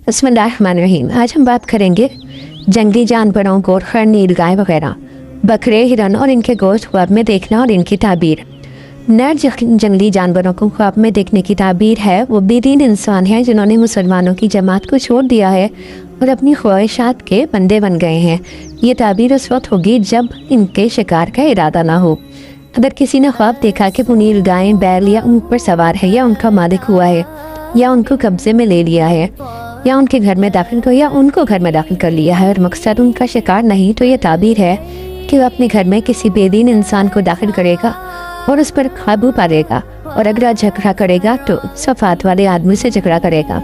बिस्मिल्लाहिर्रहमानिर्रहीम। आज हम बात करेंगे जंगली जानवरों गोरखर, नीलगाय वगैरह, बकरे, हिरन और इनके गोश्त ख्वाब में देखना और इनकी ताबीर। नर जंगली जानवरों को ख्वाब में देखने की ताबीर है वो बेदीन इंसान हैं जिन्होंने मुसलमानों की जमात को छोड़ दिया है और अपनी ख्वाहिशात के बंदे बन गए हैं। ये ताबीर उस वक्त होगी जब इनके शिकार का इरादा ना हो। अगर किसी ने ख्वाब देखा कि वो नीलगाय, बैल या ऊँट पर सवार है या उनका मालिक हुआ है या उनको कब्जे में ले लिया है या उनके घर में दाखिल कर या उनको घर में दाखिल कर लिया है और मकसद उनका शिकार नहीं, तो ये ताबीर है कि वह अपने घर में किसी बेदीन इंसान को दाखिल करेगा और उस पर काबू पालेगा और अगर झगड़ा करेगा तो सफ़ात वाले आदमी से झगड़ा करेगा।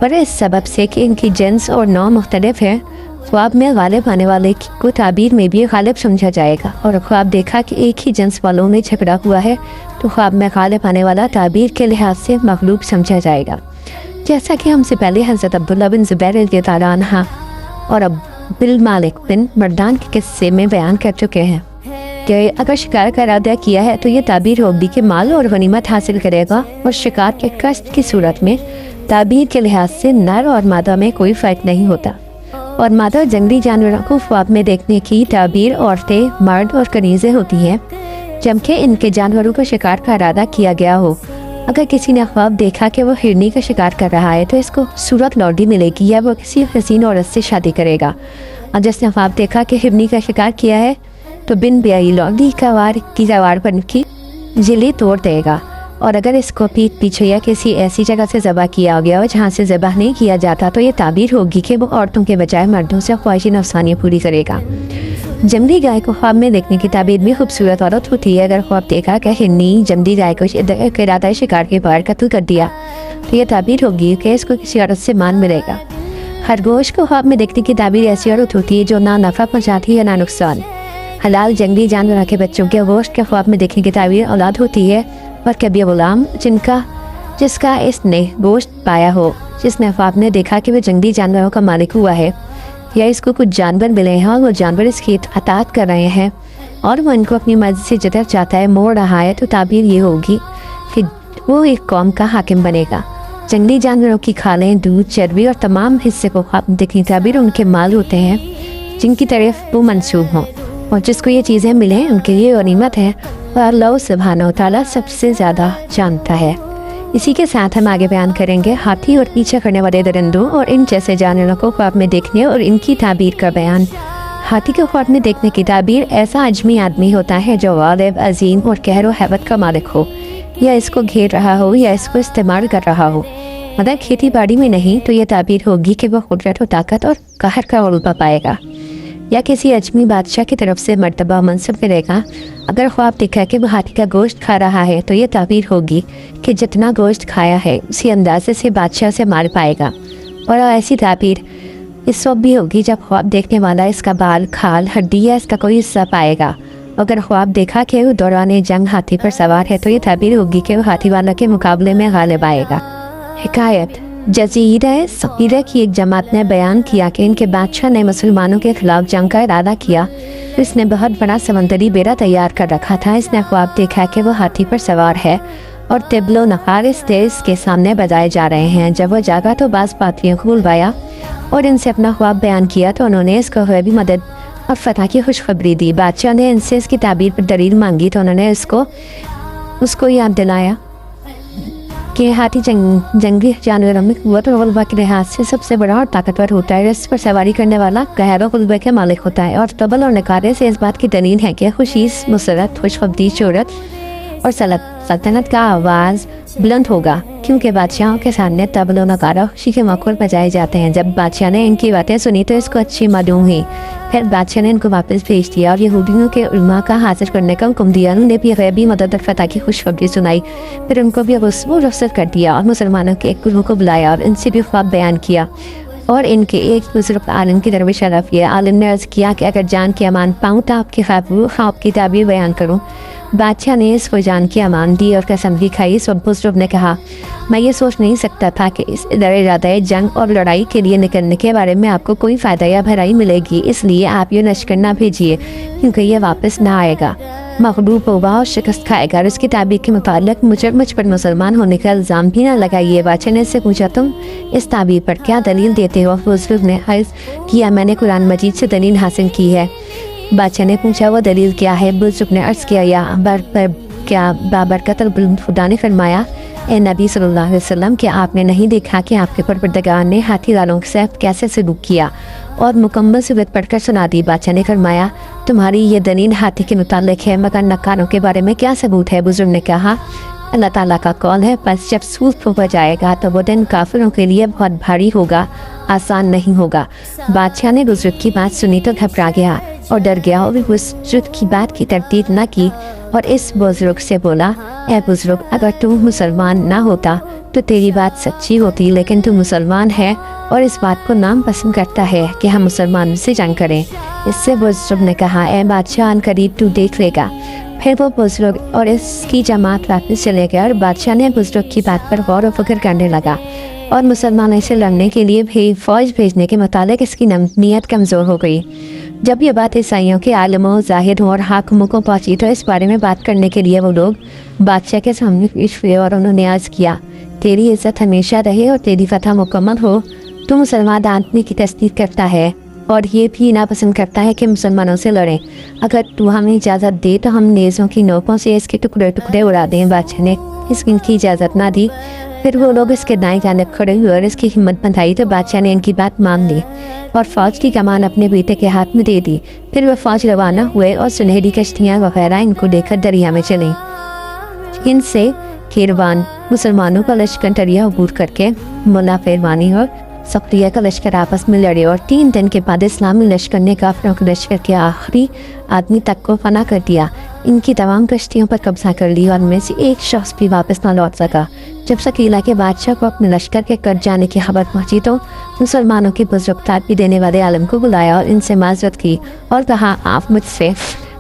पर इस सबब से कि इनकी जिन्स और नौ मुख्तलिफ है, ख्वाब में गालिब आने वाले को ताबीर में भी गालिब समझा जाएगा। और ख्वाब देखा कि एक ही जिन्स वालों में झगड़ा हुआ है तो ख्वाब में गालिब आने वाला ताबीर के लिहाज से मगलूब समझा जाएगा। जैसा कि हमसे पहले हज़रत अब्दुल्लाह बिन ज़ुबैर रज़ियल्लाहु अन्हु और अब्दुल मालिक बिन मरदान के किस्से में बयान कर चुके हैं कि अगर शिकार का इरादा किया है तो ये ताबीर होगी कि माल और गनीमत हासिल करेगा और शिकार के कष्ट की सूरत में ताबीर के लिहाज से नर और मादा में कोई फ़र्क नहीं होता। और मादा जंगली जानवरों को ख्वाब में देखने की ताबीर औरतें, मर्द और कनीज़ें होती हैं, जबकि इनके जानवरों का शिकार का इरादा किया गया हो। अगर किसी ने ख्वाब देखा कि वो हिरनी का शिकार कर रहा है तो इसको सूरत लौटी मिलेगी या वो किसी हसीन औरत से शादी करेगा। और जिसने ख्वाब देखा कि हिरनी का शिकार किया है तो बिन ब्याही लौटी का वार की सवार पर की जिले तोड़ देगा। और अगर इसको पीठ पीछे या किसी ऐसी जगह से ज़बह किया गया हो जहाँ से ज़बह नहीं किया जाता तो ये ताबीर होगी कि वो औरतों के बजाय मर्दों से ख्वाहिश नफसानियाँ पूरी करेगा। जंगली गाय को ख्वाब में देखने की ताबीर भी खूबसूरत औरत होती है। अगर ख्वाब देखा कि हिरनी जंगली गाय को इरादा शिकार के बाहर कत्ल कर दिया तो यह ताबीर होगी कि इसको किसी औरत से मान मिलेगा। खरगोश को ख्वाब में देखने की ताबीर ऐसी औरत होती है जो ना नफ़ा पहुँचाती है ना नुकसान। हलाल जंगली जानवरों के बच्चों के गोश्त के ख्वाब में देखने की ताबीर औलाद होती है और कभी गुलाम जिसका इसने गोश्त पाया हो, जिसने ख्वाब में देखा कि वह जंगली जानवरों का मालिक हुआ है या इसको कुछ जानवर मिले हैं और वो जानवर इसकी अतात कर रहे हैं और वो इनको अपनी मर्जी से जिधर चाहता है मोड़ रहा है, तो ताबीर ये होगी कि वो एक कौम का हाकिम बनेगा। जंगली जानवरों की खालें, दूध, चर्बी और तमाम हिस्से को ख्वाब में देखने की ताबीर उनके माल होते हैं जिनकी तरफ वो मंसूब हों और जिसको ये चीज़ें मिलें उनके लिए गनीमत है और अल्लाह सुब्हानहू व तआला सबसे ज़्यादा जानता है। इसी के साथ हम आगे बयान करेंगे हाथी और पीछा करने वाले दरिंदों और इन जैसे जानवरों को ख्वाब में देखने और इनकी ताबीर का बयान। हाथी को ख्वाब में देखने की ताबीर ऐसा अजमी आदमी होता है जो गालिब, अजीम और कहर व हैबत का मालिक हो, या इसको घेर रहा हो या इसको इस्तेमाल कर रहा हो। मगर खेती बाड़ी में नहीं तो यह ताबीर होगी कि वह कुदरत व ताकत और कहर का गलबा पाएगा या किसी अजमी बादशाह की तरफ से मर्तबा मनसब मिलेगा। अगर ख्वाब देखा कि वह हाथी का गोश्त खा रहा है तो ये ताबीर होगी कि जितना गोश्त खाया है उसी अंदाजे से बादशाह से मार पाएगा। और ऐसी ताबीर इस वक्त भी होगी जब ख्वाब देखने वाला इसका बाल, खाल, हड्डी या इसका कोई हिस्सा पाएगा। अगर ख्वाब देखा कि वो दौरान जंग हाथी पर सवार है तो ये ताबीर होगी कि वह हाथी वाला के मुकाबले में गालिब आएगा। हिकायत जज़ीरा सकीरा की एक जमात ने बयान किया कि इनके बादशाह ने मुसलमानों के खिलाफ जंग का इरादा किया। इसने बहुत बड़ा समंदरी बेड़ा तैयार कर रखा था। इसने ख्वाब देखा कि वो हाथी पर सवार है और तिबलो नखारिस तेज के सामने बजाए जा रहे हैं। जब वह जागा तो बाज़ पात्रियों को बुलवाया और इनसे अपना ख्वाब बयान किया तो उन्होंने इसको भी मदद और फतह की खुशखबरी दी। बादशाह ने इनसे इसकी ताबीर पर दलील मांगी तो उन्होंने उसको याद दिलाया कि हाथी जंगली जानवरों में क़ुव्वत और ग़लबा के लिहाज से सबसे बड़ा और ताकतवर होता है। इस पर सवारी करने वाला कहर और ग़लबे के मालिक होता है। और तबल और नकारे से इस बात की दलील है कि खुशीस, मुसरत, खुशखबरी, शोहरत और सल्तनत का आवाज़ बुलंद होगा, क्योंकि बादशाहों के सामने तबल और नकारा खुशी के मौक़े पर बजाए जाते हैं। जब बादशाह ने इनकी बातें सुनी तो इसको अच्छी मालूम हुई। फिर बादशाह ने इनको वापस भेज दिया और यहूदियों के उलमा का हाजिर करने का हुक्म दिया। उन्होंने भी गैबी मदद और फतह की खुशखबरी सुनाई। फिर उनको भी रुख़्सत कर दिया और मुसलमानों के एक गुरूह को बुलाया और इनसे भी ख्वाब बयान किया। और इनके एक बुजुर्ग आलिम की तरफ इशारा किया। आलिम ने अर्ज़ किया कि अगर जान की अमान पाऊँ तो आपके ख्वाब की ताबीर बयान करूँ। बादशाह ने इसको जान की अमान दी और कसम भी खाई। सब बुजुर्ग ने कहा, मैं ये सोच नहीं सकता था कि इस इरादा जंग और लड़ाई के लिए निकलने के बारे में आपको कोई फ़ायदा या भलाई मिलेगी, इसलिए आप ये लश्कर ना भेजिए क्योंकि ये वापस ना आएगा। मगलूब होगा और शिकस्त खाएगा। और इसकी ताबीर के मुताबिक मुझ पर मुसलमान होने का इल्ज़ाम भी ना लगाइए। बादशाह ने इससे पूछा, तुम इस ताबीर पर क्या दलील देते हो? बुजुर्ग ने अर्ज़ किया, मैंने कुरान मजीद से दलील हासिल की है। बादशाह ने पूछा, वो दलील क्या है? बुजुर्ग ने अर्ज़ किया, या क्या बाबरकत खुदा ने फरमाया, ए नबी सल्लल्लाहु अलैहि वसल्लम, क्या आपने नहीं देखा कि आपके परवरदिगार ने हाथी वालों के साथ कैसे सलूक किया? और मुकम्मल सूरत पढ़कर सुना दी। बादशाह ने फरमाया, तुम्हारी ये दलील हाथी के मुतालिक है, मगर नक्कारों के बारे में क्या सबूत है? बुजुर्ग ने कहा, अल्लाह ताला का कौल है, बस जब सूद फूका जाएगा तो वो दिन काफिरों के लिए बहुत भारी होगा, आसान नहीं होगा। बादशाह ने बुजुर्ग की बात सुनी तो घबरा गया और डर गया और बुजुर्ग की बात की तरदीद न की और इस बुजुर्ग से बोला, ए बुजुर्ग, अगर तू मुसलमान ना होता तो तेरी बात सच्ची होती, लेकिन तू मुसलमान है और इस बात को नाम पसंद करता है कि हम मुसलमानों से जंग करें। इससे बुजुर्ग ने कहा, ए बादशाह, करीब तू देख लेगा। फिर वो बुजुर्ग और इसकी जमात वापस चले गए और बादशाह ने बुजुर्ग की बात पर गौर व फिक्र करने लगा और मुसलमानों से लड़ने के लिए भी फ़ौज भेजने के मुताबिक इसकी नीयत कमज़ोर हो गई। जब ये बात ईसाइयों के आलमों, ज़ाहिर और हाकिमों को पहुँची तो इस बारे में बात करने के लिए वो लोग बादशाह के सामने पेश हुए और उन्होंने अर्ज़ किया, तेरी इज़्ज़त हमेशा रहे और तेरी फतह मुकम्मल हो। तू मुसलमान आदमी की तस्दीक करता है और ये भी नापसंद करता है कि मुसलमानों से लड़ें। अगर तू हमें इजाज़त दे तो हम नेज़ों की नोकों से इसके टुकड़े टुकड़े उड़ा दें। बादशाह ने इसकी इजाज़त ना दी। फिर वो लोग इसके दाएं जानिब खड़े हुए और इसकी हिम्मत बंधाई तो बादशाह ने इनकी बात मान ली और फ़ौज की कमान अपने बेटे के हाथ में दे दी। फिर वह फ़ौज रवाना हुए और सुनहरी कश्तियाँ वगैरह इनको लेकर दरिया में चली। इनसे कीरवान मुसलमानों का लश्कर दरिया अबूर करके मुला फैरवानी और सख्तिया का लश्कर आपस में लड़े और 3 दिन के बाद इस्लामी लश्कर ने काफिरों के लश्कर के आखिरी आदमी तक को फना कर दिया। इनकी तमाम कश्तियों पर कब्जा कर लिया और उनमें से एक शख्स भी वापस ना लौट सका। जब सकीला के बादशाह को अपने लश्कर के कट जाने की खबर पहुंची तो मुसलमानों की बुजुर्ग ताबी देने वाले आलम को बुलाया और इनसे माजरत की और कहा, आप मुझसे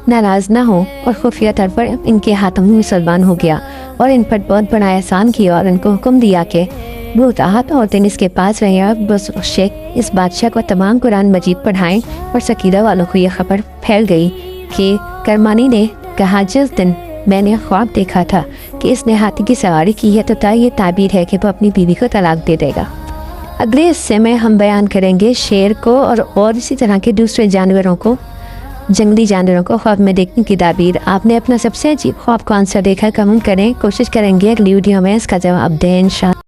नाराज़ ना हो। और खुफिया तौर पर इनके हाथों में मुसलमान हो गया और इन पर बहुत बड़ा एहसान किया और इनको हुक्म दिया कि वो राहत और दिन इसके पास रहे और बस शेख इस बादशाह को तमाम कुरान मजीद पढ़ाएं। और सकीला वालों को यह खबर फैल गई कि करमानी ने कहा, जिस दिन मैंने ख्वाब देखा था कि इसने हाथी की सवारी की है तो ये ताबीर है कि वो अपनी बीवी को तलाक दे देगा। अगले हिस्से में हम बयान करेंगे शेर को और इसी तरह के दूसरे जानवरों को, जंगली जानवरों को ख्वाब में देखने की ताबीर। आपने अपना सबसे अजीब ख्वाब कौन सा देखा? कमेंट करें, कोशिश करेंगे अगली वीडियो में इसका जवाब दें इंशाअल्लाह।